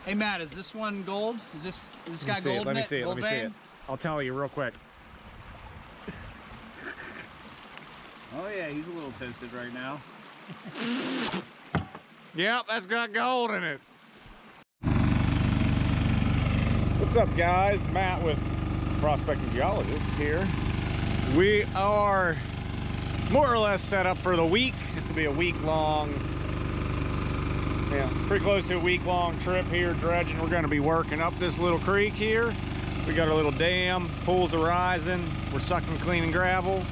Hey Matt, is this one gold? Is this got gold in it? Let me see it. Gold Let me see vein? it. I'll tell you real quick. Oh yeah, he's a little toasted right now. Yep, that's got gold in it. What's up, guys? Matt with Prospecting Geologist here. We are more or less set up for the week. This will be a week-long, pretty close to a week-long trip here dredging. We're going to be working up this little creek here. We got our little dam, pools are rising. We're sucking clean and gravel,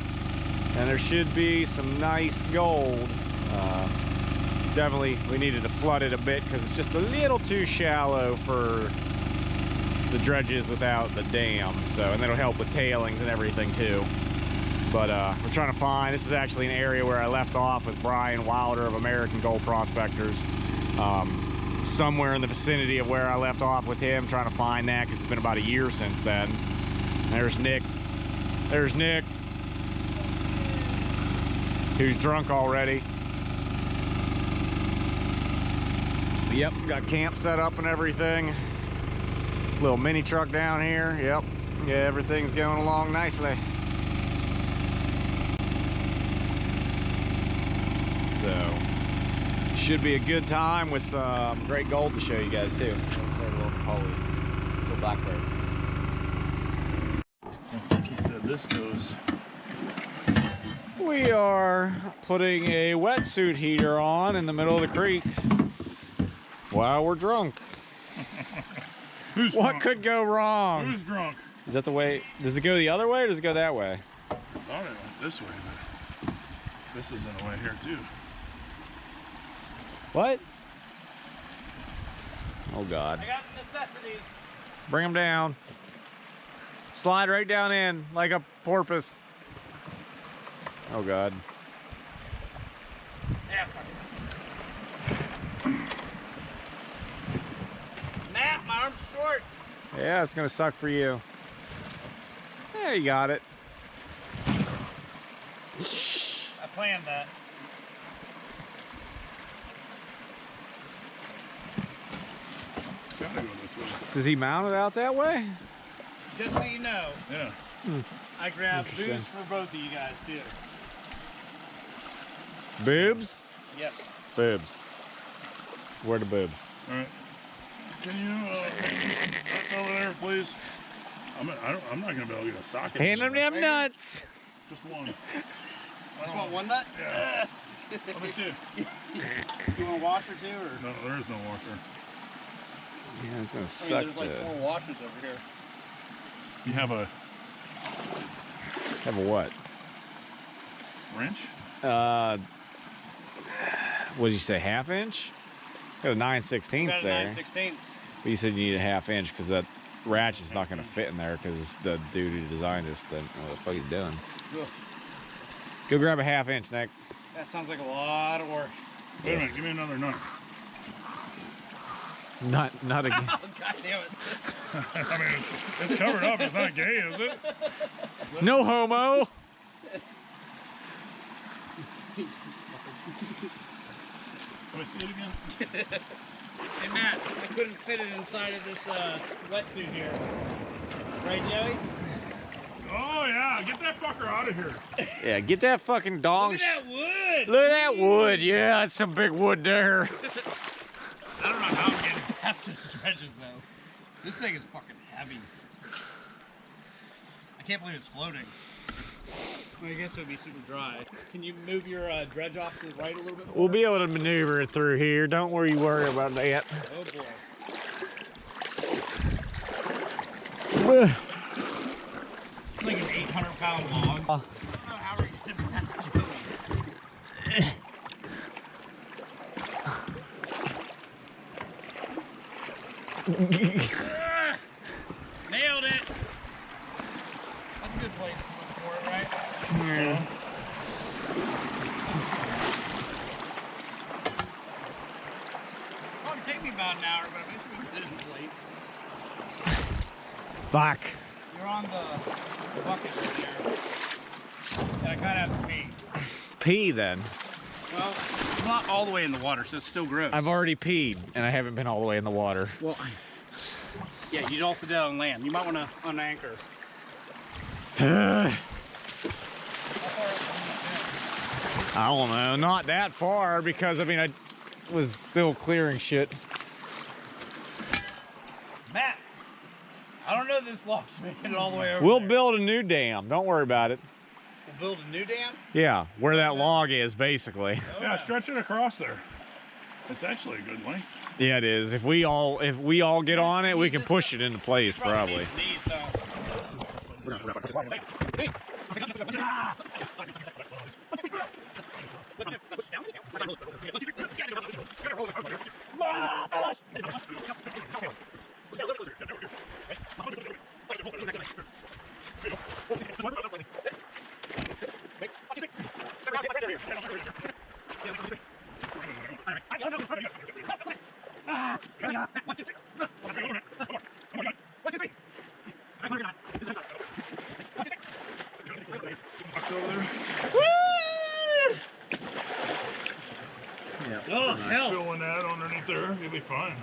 and there should be some nice gold. Definitely, we needed to flood it a bit because it's just a little too shallow for the dredges without the dam. So, and that'll help with tailings and everything too. But we're trying to find, this is actually an area where I left off with Brian Wilder of American Gold Prospectors. Somewhere in the vicinity of where I left off with him, trying to find that because it's been about a year since then. There's Nick. There's Nick, who's drunk already. Yep, got camp set up and everything. Little mini truck down here. Yep, yeah, everything's going along nicely. So, should be a good time with some great gold to show you guys too. Little blackbird. I think he said this goes. We are putting a wetsuit heater on in the middle of the creek while we're drunk. Who's What drunk? could go wrong? Who's drunk? Is that the way? Does it go the other way or does it go that way? I thought it went this way, but this is in the way here too. What? Oh God. I got necessities. Bring them down. Slide right down in like a porpoise. Oh God. Yeah. Matt, my arm's short. Yeah, it's gonna suck for you. Yeah, you got it. I planned that. It's gotta go this way. Does he mount it out that way? Just so you know, Yeah. I grabbed Interesting. booze for both of you guys too. Boobs? Yes. Boobs. Where the boobs? All right. Can you back over there, please? I'm not gonna be able to get a socket. Hand them them nuts. Just one. Just want one nut? Yeah. Let me see. You want a washer too, or? No, there is no washer. Yeah, it's gonna I mean, suck there's like 4 washers over here. You have a Have a what? wrench? What did you say, half inch? Got a 9/16 Got a there. 9/16. But you said you need a half inch because that ratchet's not gonna fit in there because the dude who designed this didn't know what the fuck he's doing. Ugh. Go grab a half inch, Nick. That sounds like a lot of work. Wait a minute, give me another nut. Not again. Oh, God damn it. I mean, it's covered up. It's not gay, is it? No homo. Let me see it again. Hey Matt, I couldn't fit it inside of this wetsuit here. Right, Joey? Oh yeah, get that fucker out of here. Yeah, get that fucking dong. Look at that wood! Look at that wood. Yeah, that's some big wood there. I don't know how I'm getting past those dredges though. This thing is fucking heavy. I can't believe it's floating. Well, I guess it would be super dry. Can you move your dredge off to the right a little bit more? We'll be able to maneuver it through here. Don't worry about that. Oh boy. It's like an 800-pound log. I don't know how we're getting past Joey's. Nailed it! That's a good place for it, right? Yeah. It'll take me about an hour, but I bet we can get it in place. Fuck. You're on the bucket right there. And I kind of have to pee. Pee then. Well, it's not all the way in the water, so it's still gross. I've already peed, and I haven't been all the way in the water. Well, yeah, you'd also do it on land. You might want to unanchor. I don't know, not that far, because I mean, I was still clearing shit. Matt, I don't know this log's making it all the way over We'll there. build a new dam. Don't worry about it. We'll build a new dam? Yeah, where that log is, basically. Yeah, stretch it across there. It's actually a good length. Yeah, it is. If we all get on it, we can push it into place, probably. Oh, hell. Filling that underneath there, you'll be fine.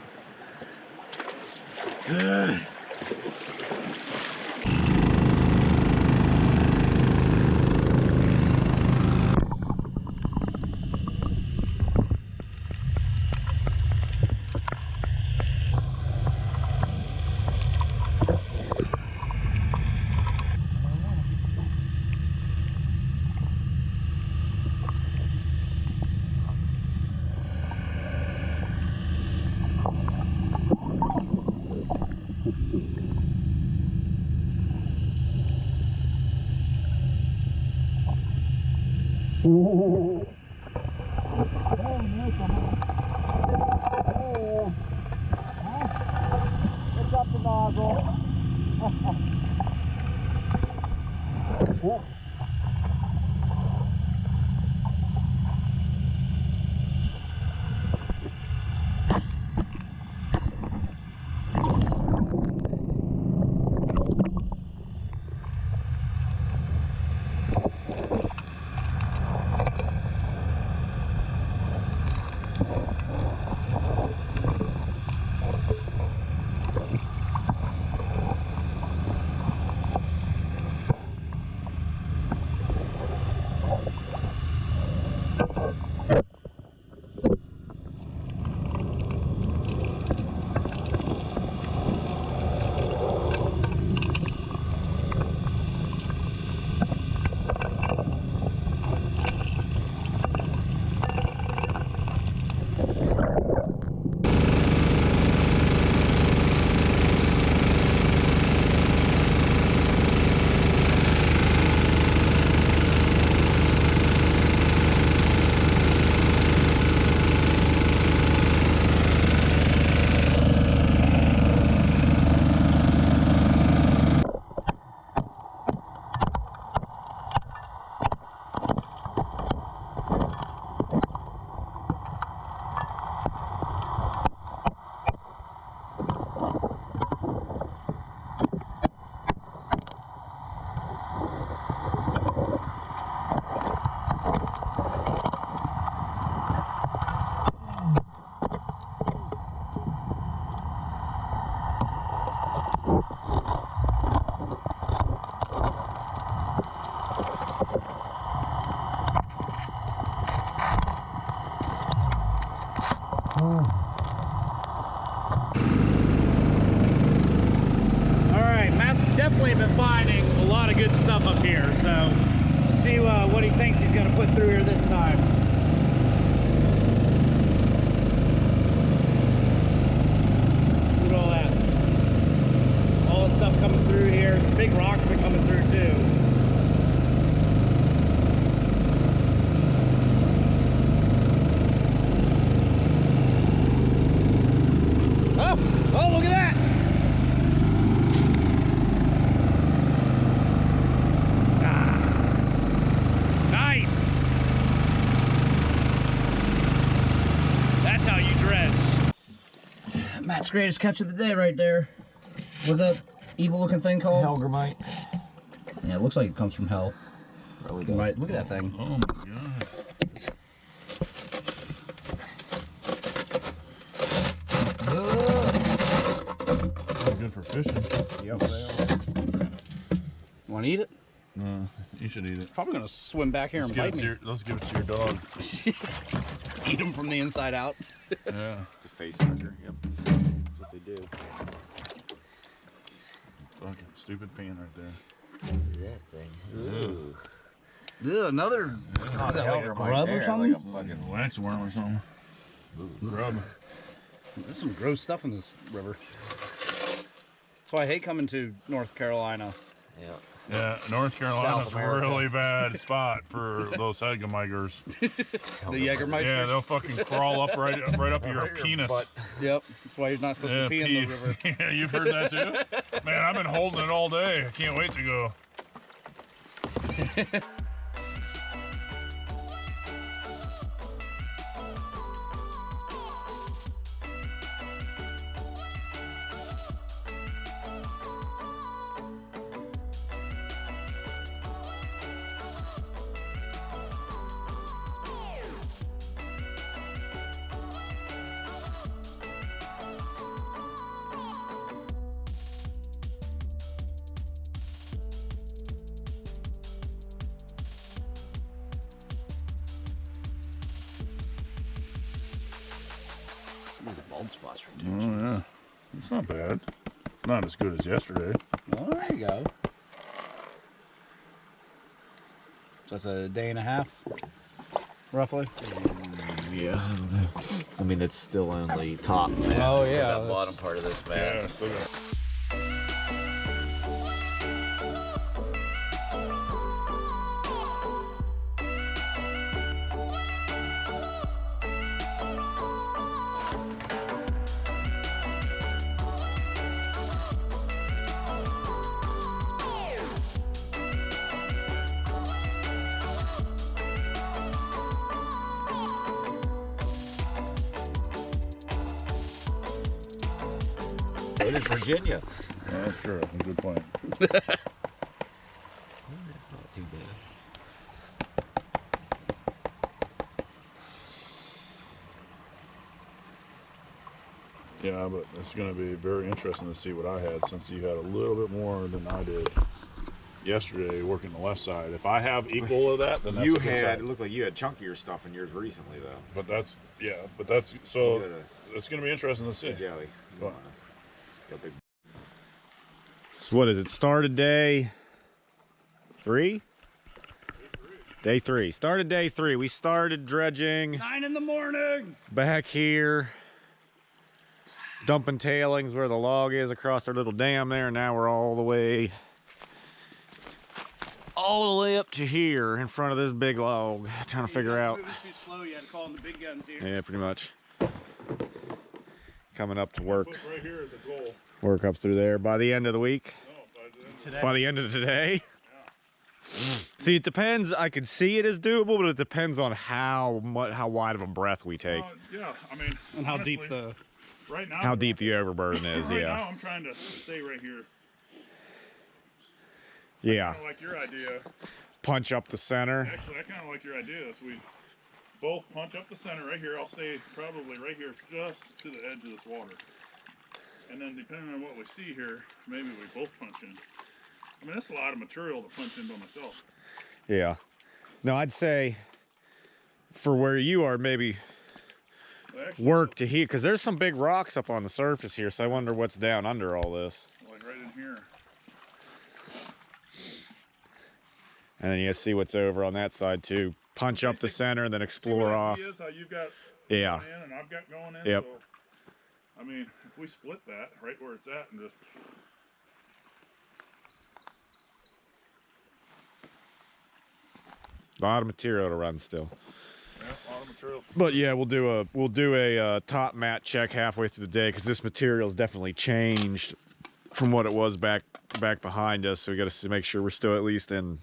What's up the nozzle? Definitely been finding a lot of good stuff up here, so let's see what he thinks he's going to put through here this time. Look at all that. All the stuff coming through here. Some big rocks been coming through too. Oh, look at that! Matt's greatest catch of the day right there. What's that evil looking thing called? Hellgrammite. Yeah, it looks like it comes from hell. Really does. Right, look at that thing. Oh my god. for fishing. Yep, they are. Want to eat it? No, you should eat it. Probably gonna swim back here and bite me. Let's give it to your dog. Eat them from the inside out. Yeah. It's a face sucker. Yep. That's what they do. Fucking stupid pan right there. That thing. Ooh. Yeah, another. Not like elder a right grub or there, something? like a fucking Waxworm or something. Grub. There's some gross stuff in this river. That's why I hate coming to North Carolina. Yeah. Yeah, North Carolina's South a America. really bad spot for those Jägermeigers. The Jägermeisters. Yeah, they'll fucking crawl up right up your penis. butt. Yep. That's why you're not supposed to pee in the river. Yeah, you've heard that too? Man, I've been holding it all day. I can't wait to go. There's a bald spots right Oh, there. yeah. It's not bad. Not as good as yesterday. Oh, there you go. So that's a day and a half, roughly. Yeah, I don't know. I mean, it's still only top. Oh, Still yeah, that that's- bottom part of this map. Yeah, still got So did Virginia. Yeah, that's true. Good point. It's not too bad. Yeah, but it's going to be very interesting to see what I had, since you had a little bit more than I did yesterday working the left side. If I have equal of that, then that's You a good had, side. it looked like you had chunkier stuff in yours recently, though. But that's, yeah, but that's, so You got it's going to be interesting to see. a jelly. What? Got big. So what is it? Started day 3? Day 3. Started day 3. We started dredging 9 in the morning. back here, dumping tailings where the log is across our little dam there. And now we're all the way up to here in front of this big log, trying to figure out. Moving too slow. You had to call in the big guns here. Yeah, pretty much. Coming up to work. Put right here is a goal. Work up through there by the end of the week. No, but Today. By the end of today. See, it depends. I could see it as doable, but it depends on how wide of a breath we take. yeah, I mean, And how honestly, deep the. right now, How deep the overburden is, right yeah. now I'm trying to stay right here. Yeah. Kind of like your idea. Punch up the center. Actually, I kind of like your idea. So we both punch up the center right here. I'll stay probably right here, just to the edge of this water. And then depending on what we see here, maybe we both punch in. I mean, that's a lot of material to punch in by myself. Yeah. No, I'd say for where you are, maybe But actually, work to here, because there's some big rocks up on the surface here, so I wonder what's down under all this. like right in here. And then you see what's over on that side too. Punch up the center and then explore off. See how you've got Yeah. going in and I've got going in. Yep. So, I mean, if we split that right where it's at and just. A lot of material to run still. Yeah, a lot of material. But yeah, we'll do a top mat check halfway through the day, because this material's definitely changed from what it was back behind us. So we got to make sure we're still at least in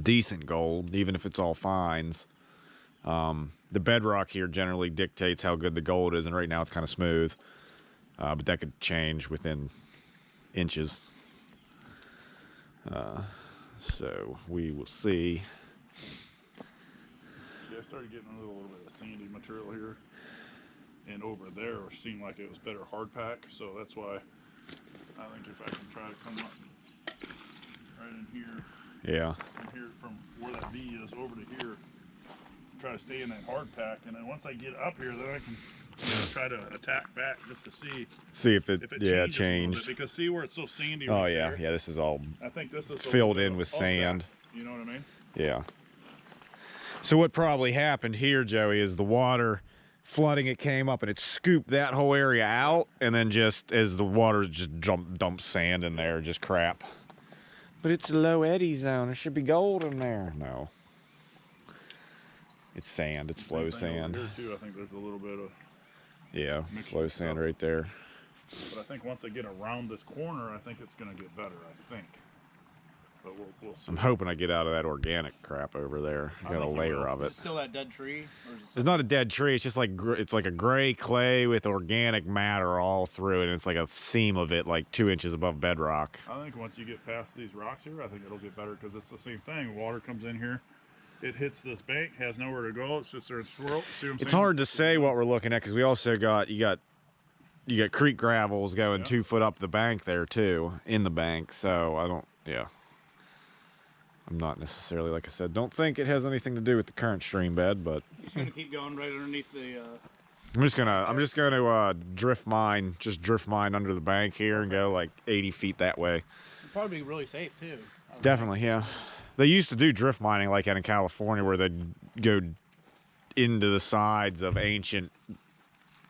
decent gold, even if it's all fines. The bedrock here generally dictates how good the gold is, and right now it's kind of smooth, but that could change within inches. So we will see. See, I started getting a little bit of sandy material here, and over there seemed like it was better hard pack, so that's why I think if I can try to come up right in here, Yeah. from here, from where that V is over to here, try to stay in that hard pack, and then once I get up here, then I can try to attack back just to see if it changes yeah, a little changed. bit, because see where it's so sandy Oh right yeah, there? yeah, this is all I think this is a filled little bit in with of that, sand. you know what I mean? Yeah. So what probably happened here, Joey, is the water flooding, it came up and it scooped that whole area out, and then just as the water just dumped sand in there, just crap. But it's a low eddy zone. There should be gold in there. No. It's sand. It's flow Same thing sand. over here too. I think there's a little bit of, Yeah, mixture flow of sand stuff. right there. but I think once I get around this corner, I think it's gonna get better, I think. But we'll see. I'm hoping I get out of that organic crap over there. I I got a think you layer will. of Is it. it still that dead tree? Or is it It's not a dead tree. It's just like it's like a gray clay with organic matter all through it, and it's like a seam of it, like 2 inches above bedrock. I think once you get past these rocks here, I think it'll get better, because it's the same thing. Water comes in here, it hits this bank, has nowhere to go. It sits there and swirls. See what I'm It's saying? hard to say what we're looking at because we also got you got creek gravels going Yeah. 2 foot up the bank there too, in the bank. So I don't, yeah. I'm not necessarily, like I said, don't think it has anything to do with the current stream bed, but Just gonna keep going right underneath the. I'm just gonna drift mine under the bank here and go like 80 feet that way. It'd probably be really safe too. Definitely, yeah. They used to do drift mining like out in California, where they'd go into the sides of ancient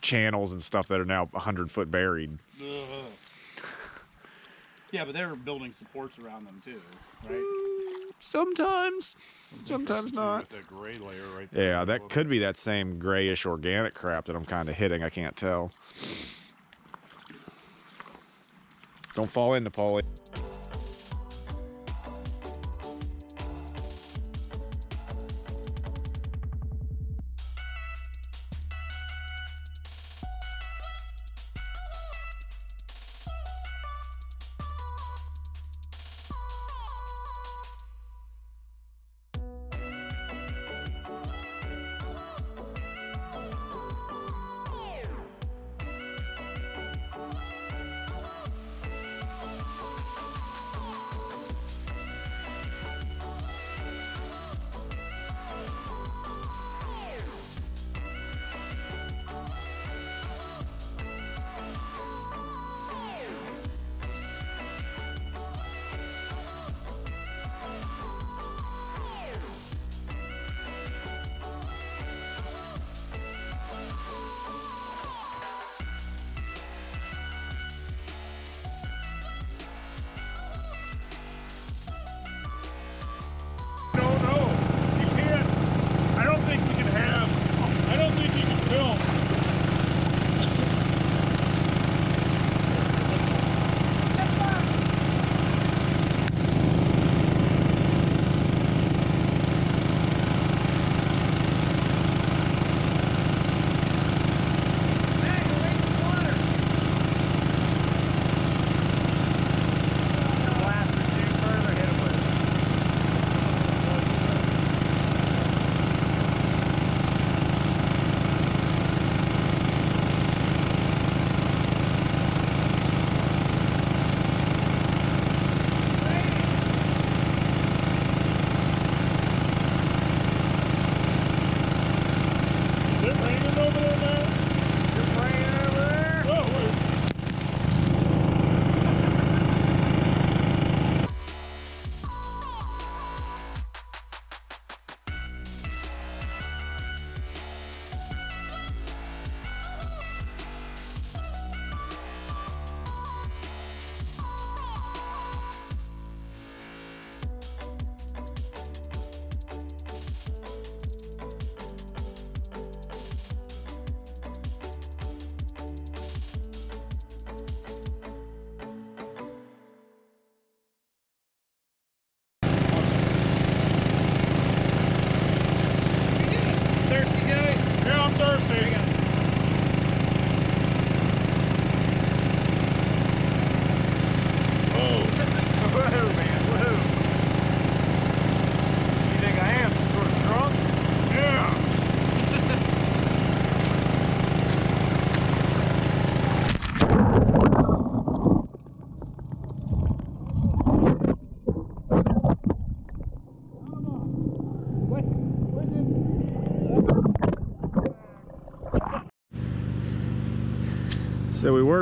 channels and stuff that are now 100 foot buried. Ugh. Yeah, but they're building supports around them too, right? Sometimes not. With that gray layer right there. Yeah, that could be that same grayish organic crap that I'm kind of hitting. I can't tell. Don't fall into, Paulie.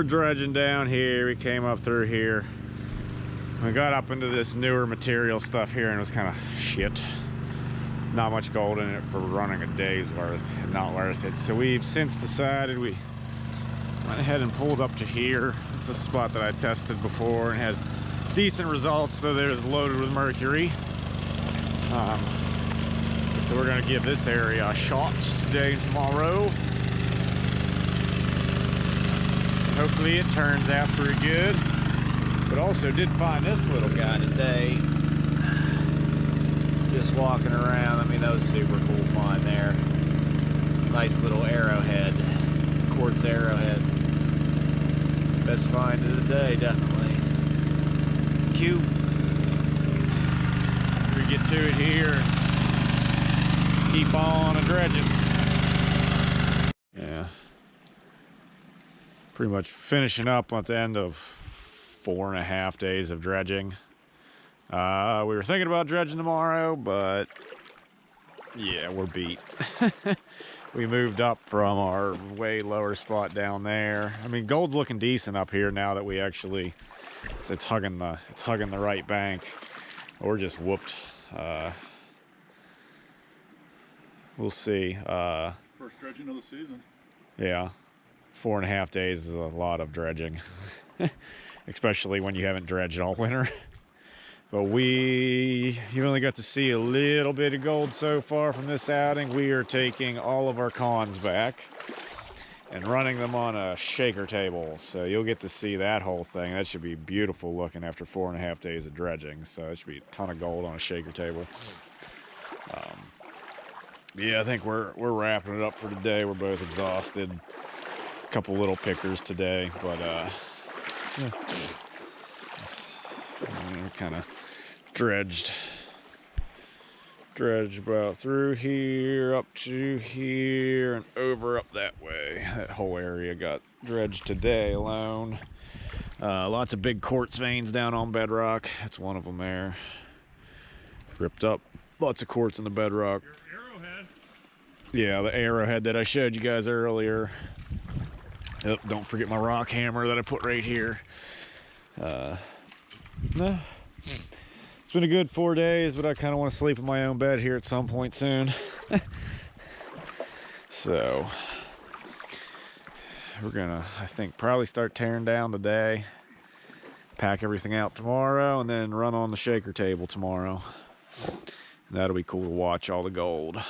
we're dredging down here. We came up through here. We got up into this newer material stuff here and it was kind of shit. Not much gold in it for running a day's worth. Not worth it. So we've since decided we went ahead and pulled up to here. It's a spot that I tested before and had decent results, though it was loaded with mercury. So we're gonna give this area a shot today and tomorrow. Hopefully it turns out pretty good. But also did find this little guy today. Just walking around. I mean, that was super cool find there. Nice little arrowhead. Quartz arrowhead. Best find of the day, definitely. Cute. We get to it here and keep on a dredging. Yeah. Pretty much finishing up at the end of 4.5 days of dredging. We were thinking about dredging tomorrow, but yeah, we're beat. We moved up from our way lower spot down there. I mean, gold's looking decent up here now that we actually it's hugging the right bank. We're just whooped. We'll see. First dredging of the season. Yeah, 4.5 days is a lot of dredging, especially when you haven't dredged all winter. But you only got to see a little bit of gold so far from this outing. We are taking all of our cons back and running them on a shaker table. So you'll get to see that whole thing. That should be beautiful looking after 4.5 days of dredging. So it should be a ton of gold on a shaker table. Yeah, I think we're wrapping it up for today. We're both exhausted. A couple little pickers today, but yeah. We're kind of dredged about through here, up to here, and over up that way. That whole area got dredged today alone. Lots of big quartz veins down on bedrock. That's one of them there. Ripped up. Lots of quartz in the bedrock. Your arrowhead. Yeah, the arrowhead that I showed you guys earlier. Oh, don't forget my rock hammer that I put right here. No. It's been a good 4 days, but I kind of want to sleep in my own bed here at some point soon. So we're gonna, I think, probably start tearing down today, pack everything out tomorrow, and then run on the shaker table tomorrow. And that'll be cool to watch all the gold.